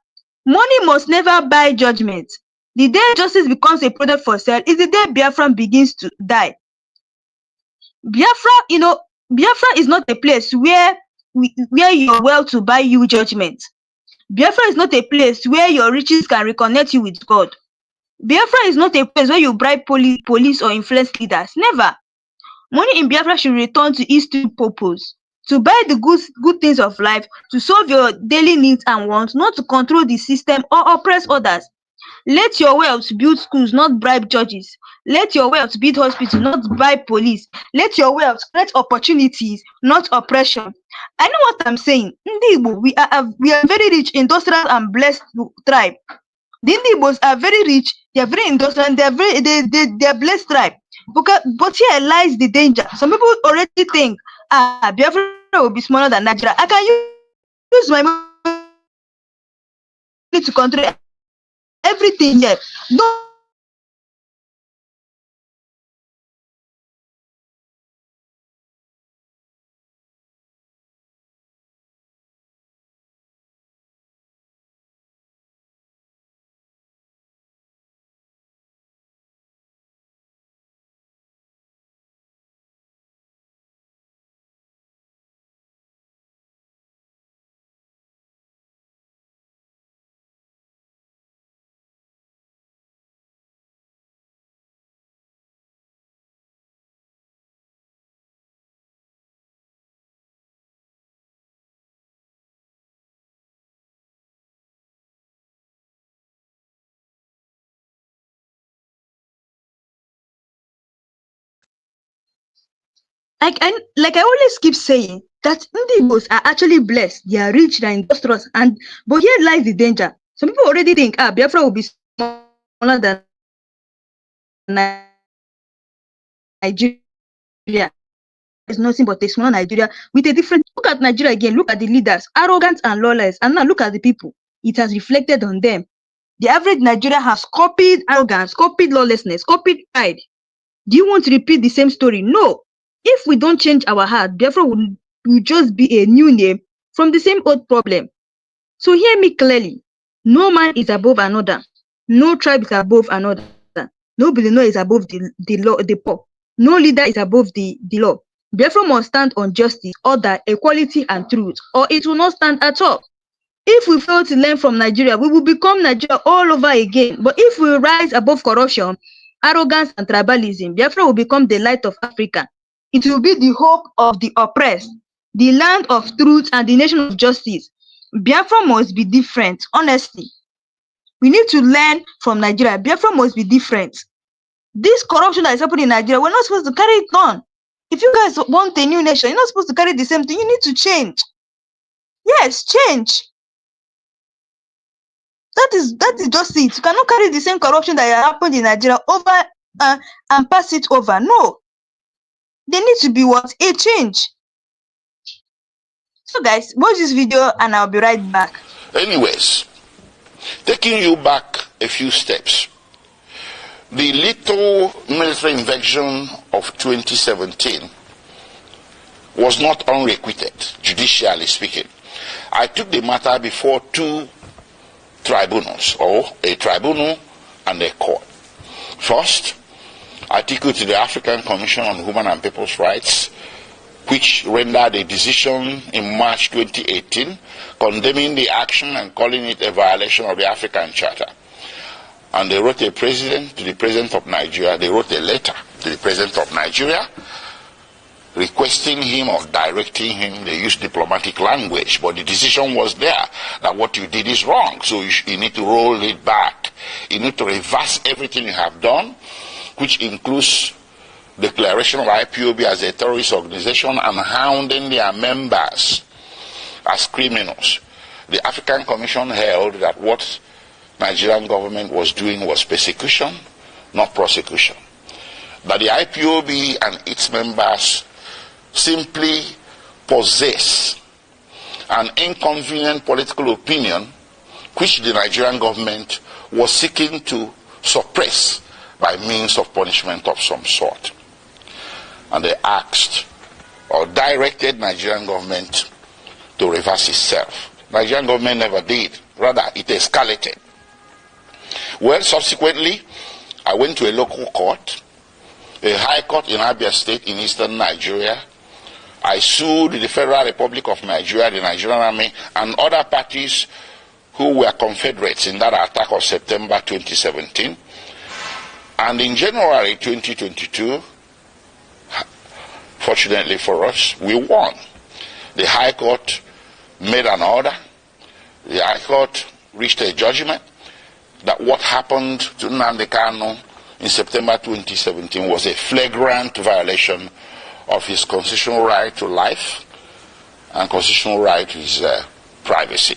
money must never buy judgment. The day justice becomes a product for sale is the day Biafra begins to die. Biafra is not a place where you're well to buy you judgment. Biafra is not a place where your riches can reconnect you with God. Biafra is not a place where you bribe police or influence leaders. Never. Money in Biafra should return to its true purpose, to buy the good things of life, to solve your daily needs and wants, not to control the system or oppress others. Let your wealth build schools, not bribe judges. Let your wealth build hospitals, not bribe police. Let your wealth create opportunities, not oppression. I know what I'm saying. Ndi Igbo, we are very rich, industrial and blessed tribe. The Ndi Igbos are very rich, they are very industrial, and they are blessed tribe. But here lies the danger. Some people already think, Biafra will be smaller than Nigeria. I can use my money to control everything here. No. Like I always keep saying that Indians are actually blessed. They are rich, they are industrious, but here lies the danger. Some people already think Biafra will be smaller than Nigeria. It's nothing but a small Nigeria with a different. Look at Nigeria again. Look at the leaders, arrogant and lawless, and now look at the people. It has reflected on them. The average Nigeria has copied arrogance, copied lawlessness, copied pride. Do you want to repeat the same story? No. If we don't change our heart, Biafra will just be a new name from the same old problem. So hear me clearly. No man is above another. No tribe is above another. No billionaire is above the law, the poor. No leader is above the law. Biafra must stand on justice, order, equality, and truth, or it will not stand at all. If we fail to learn from Nigeria, we will become Nigeria all over again. But if we rise above corruption, arrogance, and tribalism, Biafra will become the light of Africa. It will be the hope of the oppressed, the land of truth, and the nation of justice. Biafra must be different, honestly. We need to learn from Nigeria. Biafra must be different. This corruption that is happening in Nigeria, we're not supposed to carry it on. If you guys want a new nation, you're not supposed to carry the same thing. You need to change. Yes, change. That is just it. You cannot carry the same corruption that happened in Nigeria over and pass it over. No. There needs to be what? A change. So guys, watch this video and I'll be right back. Anyways, taking you back a few steps. The little military invasion of 2017 was not unrequited, judicially speaking. I took the matter before two tribunals, or a tribunal and a court. First, I took it to the African Commission on Human and People's Rights, which rendered a decision in March 2018 condemning the action and calling it a violation of the African Charter. And they wrote to the President of Nigeria, they wrote a letter to the President of Nigeria requesting him or directing him. They used diplomatic language, but the decision was there that what you did is wrong, so you need to roll it back. You need to reverse everything you have done, which includes declaration of IPOB as a terrorist organization and hounding their members as criminals. The African Commission held that what Nigerian government was doing was persecution, not prosecution. That the IPOB and its members simply possess an inconvenient political opinion which the Nigerian government was seeking to suppress by means of punishment of some sort. And they asked or directed Nigerian government to reverse itself. Nigerian government never did. Rather, it escalated. Well, subsequently, I went to a local court, a high court in Abia State in eastern Nigeria. I sued the Federal Republic of Nigeria, the Nigerian Army, and other parties who were confederates in that attack of September 2017. And in January 2022, fortunately for us, we won. The High Court made an order. The High Court reached a judgment that what happened to Nnamdi Kanu in September 2017 was a flagrant violation of his constitutional right to life and constitutional right to his privacy.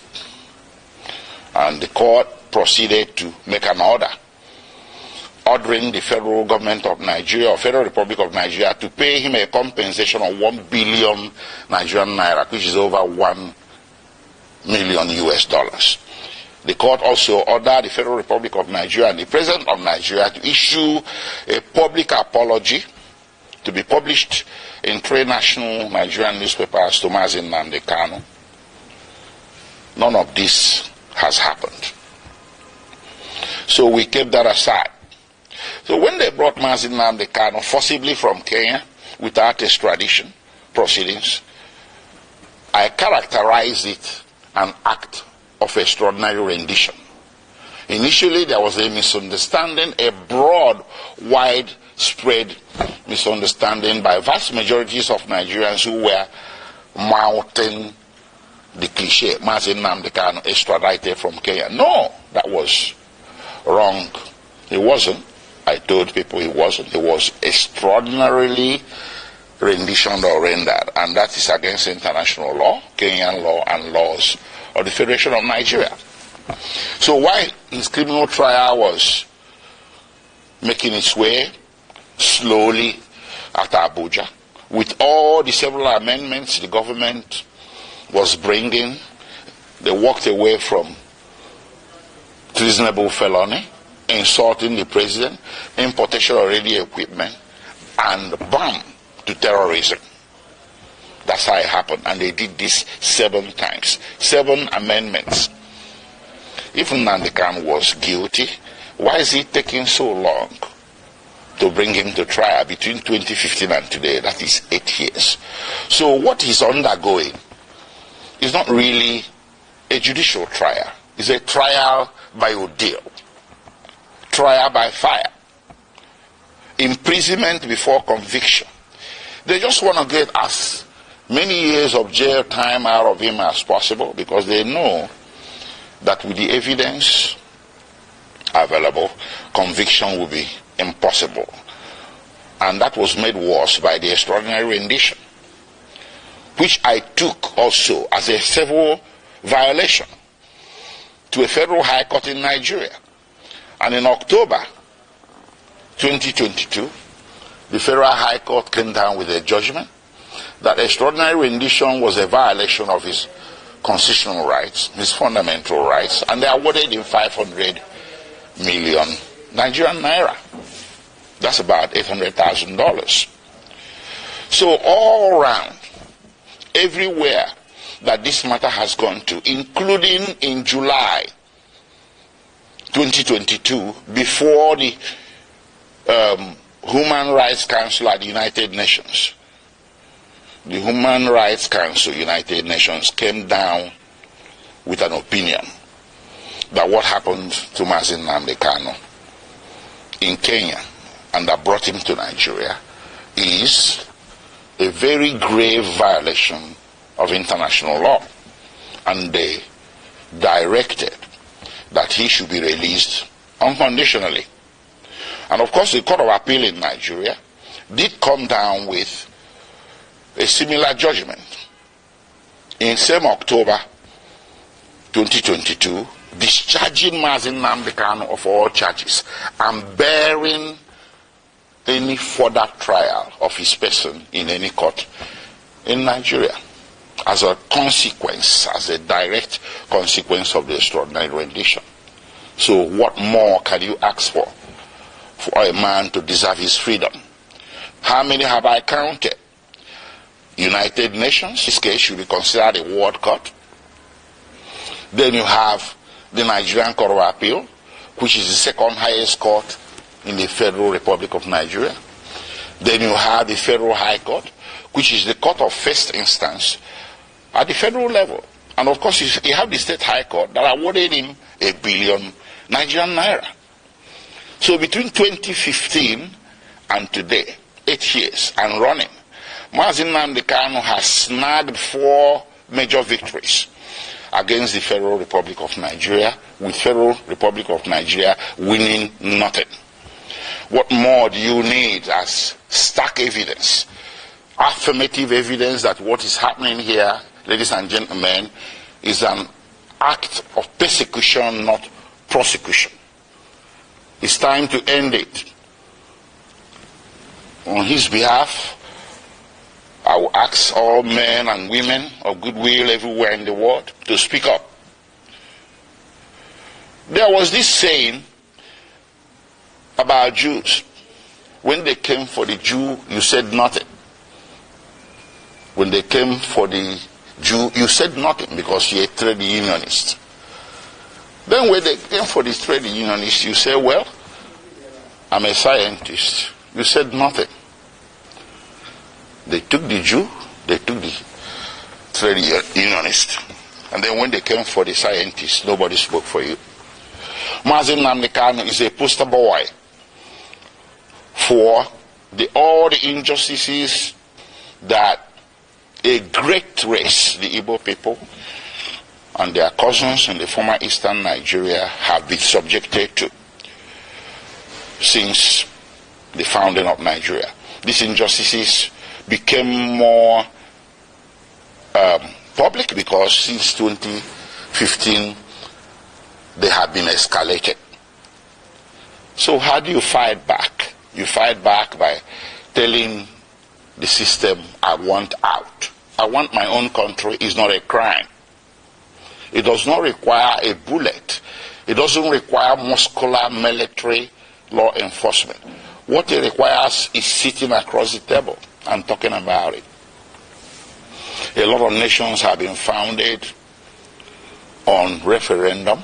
And the court proceeded to make an order ordering the federal government of Nigeria or Federal Republic of Nigeria to pay him a compensation of 1 billion Nigerian naira, which is over $1 million US. The court also ordered the Federal Republic of Nigeria and the President of Nigeria to issue a public apology to be published in 3 national Nigerian newspapers to Mazi Nnamdi Kanu. None of this has happened. So we kept that aside. So when they brought Mazi Nnamdi Kanu forcibly from Kenya without extradition proceedings, I characterized it an act of extraordinary rendition. Initially, there was a misunderstanding, a broad, widespread misunderstanding by vast majorities of Nigerians who were mouthing the cliche, Mazi Nnamdi Kanu extradited from Kenya. No, that was wrong. He wasn't. I told people he wasn't. He was extraordinarily renditioned or rendered, and that is against international law, Kenyan law, and laws of the Federation of Nigeria. So while his criminal trial was making its way slowly at Abuja, with all the several amendments the government was bringing, they walked away from treasonable felony, insulting the president, importation of radio equipment, and bam, to terrorism. That's how it happened. And they did this 7 times. 7 amendments. If Nnamdi Kanu was guilty, why is it taking so long to bring him to trial between 2015 and today? That is 8 years. So what he's undergoing is not really a judicial trial. It's a trial by ordeal. Trial by fire. Imprisonment before conviction. They just want to get as many years of jail time out of him as possible, because they know that with the evidence available, conviction will be impossible. And that was made worse by the extraordinary rendition, which I took also as a civil violation to a federal high court in Nigeria. And in October 2022, the Federal High Court came down with a judgment that extraordinary rendition was a violation of his constitutional rights, his fundamental rights, and they awarded him 500 million Nigerian naira. That's about $800,000. So all around, everywhere that this matter has gone to, including in July 2022, before the Human Rights Council at the United Nations. The Human Rights Council, United Nations, came down with an opinion that what happened to Mazi Nnamdi Kanu in Kenya and that brought him to Nigeria is a very grave violation of international law. And they directed that he should be released unconditionally. And of course, the Court of Appeal in Nigeria did come down with a similar judgment in same October 2022, discharging Mazi Nnamdi Kanu of all charges and bearing any further trial of his person in any court in Nigeria. as a consequence, as a direct consequence of the extraordinary rendition. So what more can you ask for a man to deserve his freedom? How many have I counted? United Nations, this case should be considered a world court. Then you have the Nigerian Court of Appeal, which is the second highest court in the Federal Republic of Nigeria. Then you have the Federal High Court, which is the court of first instance at the federal level. And of course, you have the State High Court that awarded him 1 billion Nigerian naira. So between 2015 and today, 8 years and running, Mazi Nnamdi Kanu has snagged 4 major victories against the Federal Republic of Nigeria, with Federal Republic of Nigeria winning nothing. What more do you need as stark evidence, affirmative evidence that what is happening here, ladies and gentlemen, is an act of persecution, not prosecution? It's time to end it. On his behalf, I will ask all men and women of goodwill everywhere in the world to speak up. There was this saying about Jews. When they came for the Jew, you said nothing. When they came for the Jew, you said nothing because you're a trade unionist. Then when they came for the trade unionist, you said, well, I'm a scientist. You said nothing. They took the Jew, they took the trade unionist. And then when they came for the scientists, nobody spoke for you. Mazi Nnamdi Kanu is a poster boy for all the injustices that a great race, the Igbo people, and their cousins in the former eastern Nigeria have been subjected to since the founding of Nigeria. These injustices became more public because since 2015 they have been escalated. So how do you fight back? You fight back by telling the system, I want out. I want my own country is not a crime. It does not require a bullet. It doesn't require muscular military law enforcement. What it requires is sitting across the table and talking about it. A lot of nations have been founded on referendum.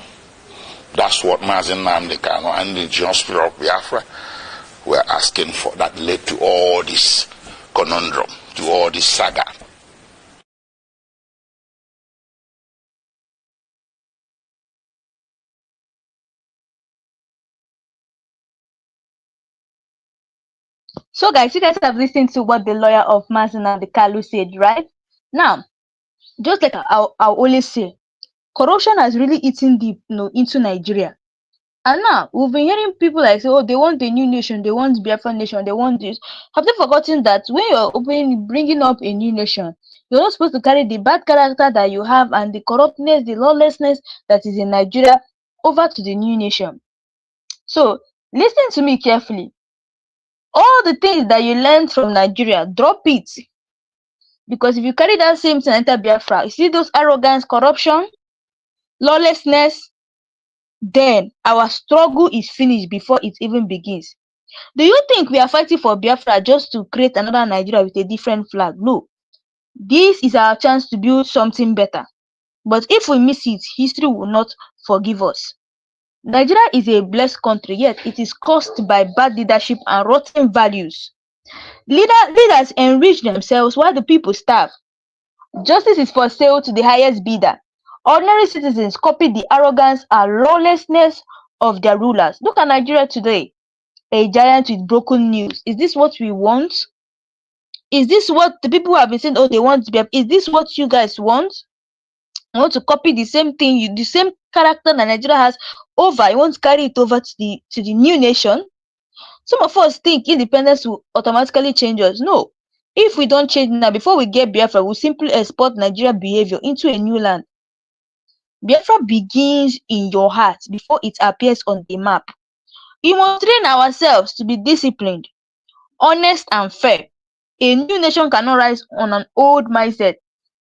That's what Mazi Nnamdi Kanu and the judicial spirit of Biafra were asking for. That led to all this conundrum, to all this saga. So guys, you guys have listened to what the lawyer of Mazi Nnamdi Kanu said, right? Now, just like I'll always say, corruption has really eaten deep, into Nigeria. And now we've been hearing people like say, oh, they want a new nation, they want Biafra nation, they want this. Have they forgotten that when you're bringing up a new nation, you're not supposed to carry the bad character that you have and the corruptness, the lawlessness that is in Nigeria over to the new nation? So listen to me carefully. All the things that you learned from Nigeria, drop it. Because if you carry that same thing enter Biafra, you see those arrogance, corruption, lawlessness, then our struggle is finished before it even begins. Do you think we are fighting for Biafra just to create another Nigeria with a different flag? No. This is our chance to build something better. But if we miss it, history will not forgive us. Nigeria is a blessed country, yet it is caused by bad leadership and rotten values. Leaders enrich themselves while the people starve. Justice is for sale to the highest bidder. Ordinary citizens copy the arrogance and lawlessness of their rulers. Look at Nigeria today, a giant with broken news. Is this what we want? Is this what the people have been saying, oh, they want to be? Is this what you guys want? You want to copy the same thing, the same character that Nigeria has over, you want to carry it over to the new nation? Some of us think independence will automatically change us. No. If we don't change now, before we get Biafra, we'll simply export Nigeria behavior into a new land. Biafra begins in your heart before it appears on the map. We must train ourselves to be disciplined, honest, and fair. A new nation cannot rise on an old mindset.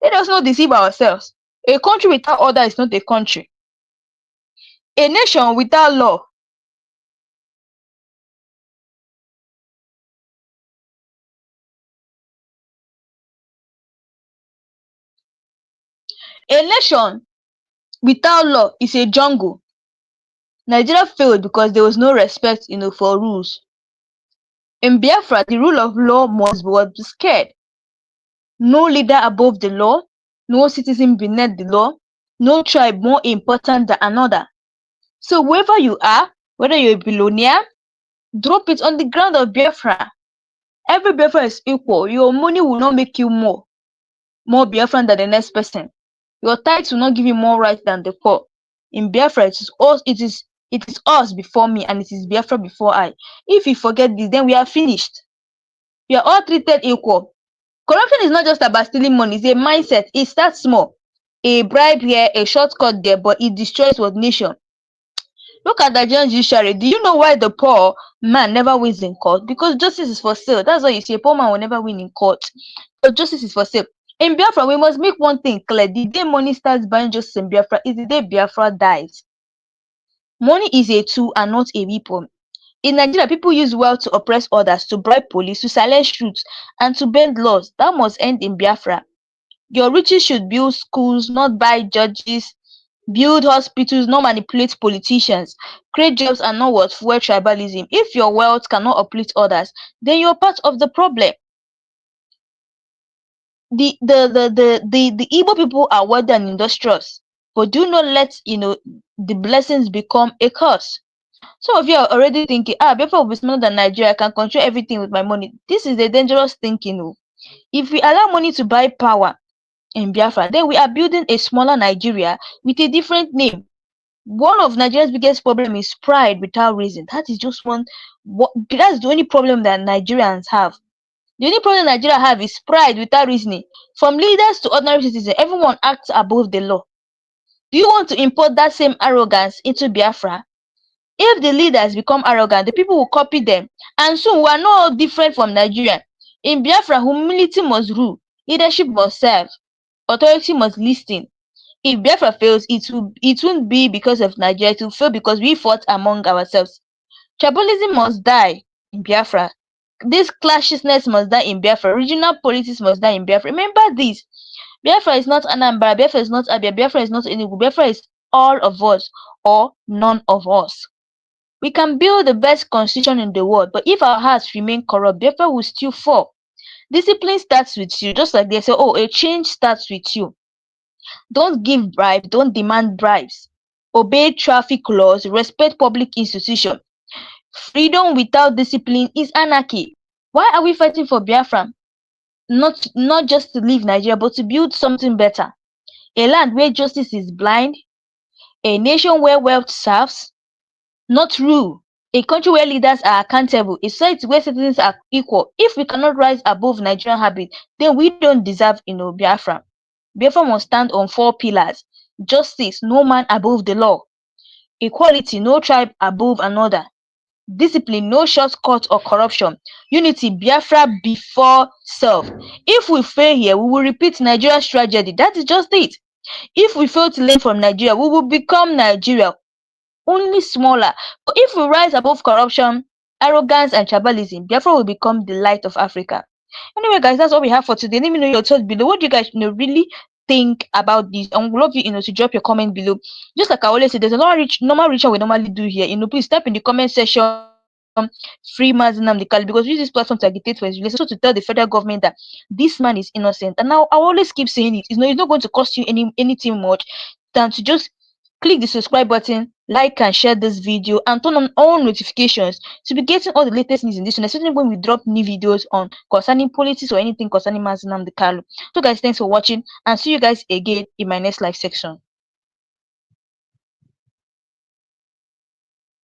Let us not deceive ourselves. A country without order is not a country. A nation without law. A nation without law is a jungle. Nigeria failed because there was no respect, for rules. In Biafra, the rule of law must be scared. No leader above the law, no citizen beneath the law, no tribe more important than another. So wherever you are, whether you're a billionaire, drop it on the ground of Biafra. Every Biafra is equal. Your money will not make you more Biafran than the next person. Your tithes will not give you more rights than the poor. In Biafra, it is us before me, and it is Biafra before I. If you forget this, then we are finished. We are all treated equal. Corruption is not just about stealing money, it's a mindset. It starts small. A bribe here, a shortcut there, but it destroys what nation. Look at the Nigerian judiciary. Do you know why the poor man never wins in court? Because justice is for sale. That's why you see a poor man will never win in court. But justice is for sale. In Biafra, we must make one thing clear. The day money starts buying justice in Biafra is the day Biafra dies. Money is a tool and not a weapon. In Nigeria, people use wealth to oppress others, to bribe police, to silence truths, and to bend laws. That must end in Biafra. Your riches should build schools, not buy judges, build hospitals, not manipulate politicians, create jobs and not what fuel tribalism. If your wealth cannot uplift others, then you're part of the problem. The Igbo people are wealthy and industrious, but do not let the blessings become a curse. Some of you are already thinking, Biafra will be smaller than Nigeria, I can control everything with my money. This is a dangerous thinking. If we allow money to buy power in Biafra, then we are building a smaller Nigeria with a different name. One of Nigeria's biggest problem is pride without reason. That is just that's the only problem that Nigerians have. The only problem Nigeria have is pride without reasoning. From leaders to ordinary citizens, everyone acts above the law. Do you want to import that same arrogance into Biafra? If the leaders become arrogant, the people will copy them, and soon we are not different from Nigeria. In Biafra, humility must rule, leadership must serve, authority must listen. If Biafra fails, it won't be because of Nigeria, it will fail because we fought among ourselves. Tribalism must die in Biafra. This clashishness must die in Biafra. Regional politics must die in Biafra. Remember this. Biafra is not Anambra, Biafra is not Abia, Biafra is not Enugu. Biafra is all of us or none of us. We can build the best constitution in the world, but if our hearts remain corrupt, Biafra will still fall. Discipline starts with you, just like they say, a change starts with you. Don't give bribes, don't demand bribes. Obey traffic laws, respect public institutions. Freedom without discipline is anarchy. Why are we fighting for Biafra? Not just to leave Nigeria, but to build something better. A land where justice is blind, a nation where wealth serves, not rule. A country where leaders are accountable, a society where citizens are equal. If we cannot rise above Nigerian habit, then we don't deserve, Biafra. Biafra must stand on 4 pillars. Justice, no man above the law. Equality, no tribe above another. Discipline, no shortcut or corruption. Unity, Biafra before self. If we fail here, we will repeat Nigeria's tragedy. That is just it. If we fail to learn from Nigeria, we will become Nigeria, only smaller. But if we rise above corruption, arrogance, and tribalism, Biafra will become the light of Africa. Anyway, guys, that's all we have for today. Let me know your thoughts below. What do you guys really think about this? And we'd love you, to drop your comment below. Just like I always say, there's a normal reach we normally do here. Please type in the comment section free Mazi Nnamdi Kanu, because we use this platform to agitate for his release, also to tell the federal government that this man is innocent. And now I always keep saying it. It's not going to cost you anything much than to just click the subscribe button, like and share this video, and turn on all notifications to be getting all the latest news in this one, especially when we drop new videos on concerning politics or anything concerning Mazi Nnamdi Kanu. So guys, thanks for watching, and see you guys again in my next live section.